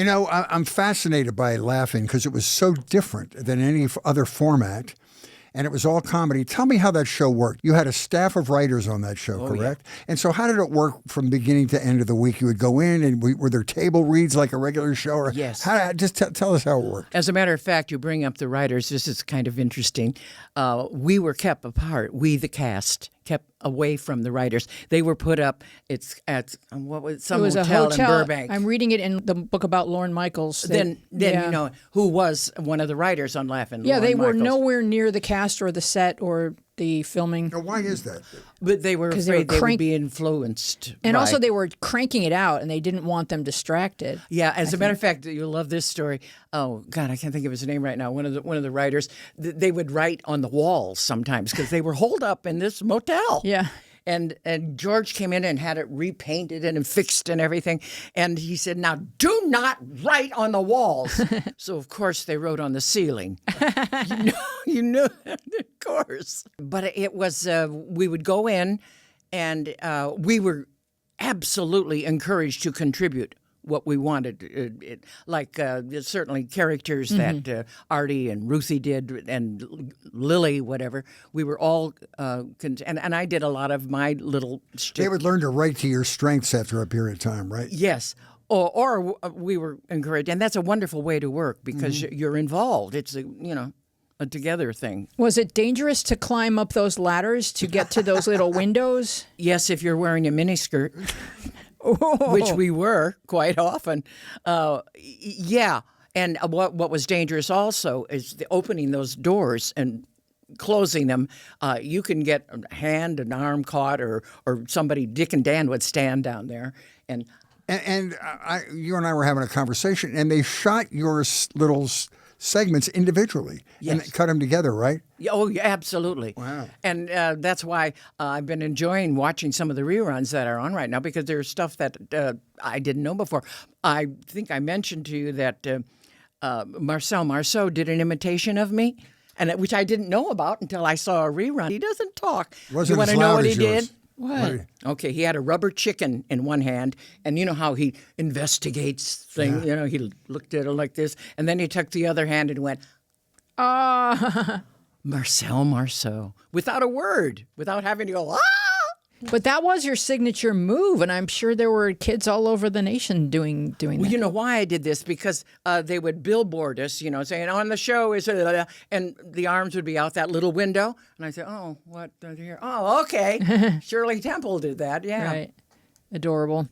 I'm fascinated by Laughing because it was so different than any other format. And it was all comedy. Tell me how that show worked. You had a staff of writers on that show, correct? Yeah. And so how did it work from beginning to end of the week? You would go in and were there table reads like a regular show? Or yes. Just tell us how it worked. As a matter of fact, you bring up the writers. This is kind of interesting. We were kept apart. We, the cast, kept away from the writers. They were put up. It's at some hotel in Burbank. I'm reading it in the book about Lorne Michaels. Who was one of the writers on Laughing. Yeah, they were Michaels. Nowhere near the cast or the set or the filming. Now, why is that? But they were afraid they would be influenced. And also they were cranking it out, and they didn't want them distracted. Yeah, as a matter of fact, you'll love this story. Oh, God, I can't think of his name right now. One of the writers, they would write on the walls sometimes because they were holed up in this motel. Yeah. And George came in and had it repainted and fixed and everything. And he said, now do not write on the walls. So, of course, they wrote on the ceiling. you know, of course. But it was, we would go in and we were absolutely encouraged to contribute what we wanted, certainly characters that Artie and Ruthie did, and Lily, whatever. We were all, and I did a lot of my little shtick. They would learn to write to your strengths after a period of time, right? Yes. Or we were encouraged, and that's a wonderful way to work because you're involved. It's a together thing. Was it dangerous to climb up those ladders to get to those little windows? Yes, if you're wearing a miniskirt. Which we were quite often. Yeah. And what was dangerous also is opening those doors and closing them. You can get a hand, an arm caught, or somebody, Dick and Dan would stand down there. And you and I were having a conversation, and they shot your little segments individually and cut them together, right? Oh, yeah, absolutely. Wow. And that's why I've been enjoying watching some of the reruns that are on right now because there's stuff that I didn't know before. I think I mentioned to you that Marcel Marceau did an imitation of me, which I didn't know about until I saw a rerun. He doesn't talk. You want to know what he yours. did? What? Okay, he had a rubber chicken in one hand, and you know how he investigates things. Yeah. He looked at it like this, and then he took the other hand and went, Marcel Marceau, without a word, without having to go, ah! But that was your signature move, and I'm sure there were kids all over the nation doing that. Well, you know why I did this? Because they would billboard us, saying, on the show is, and the arms would be out that little window. And I said, oh, what here? Oh, okay. Shirley Temple did that, yeah. Right. Adorable.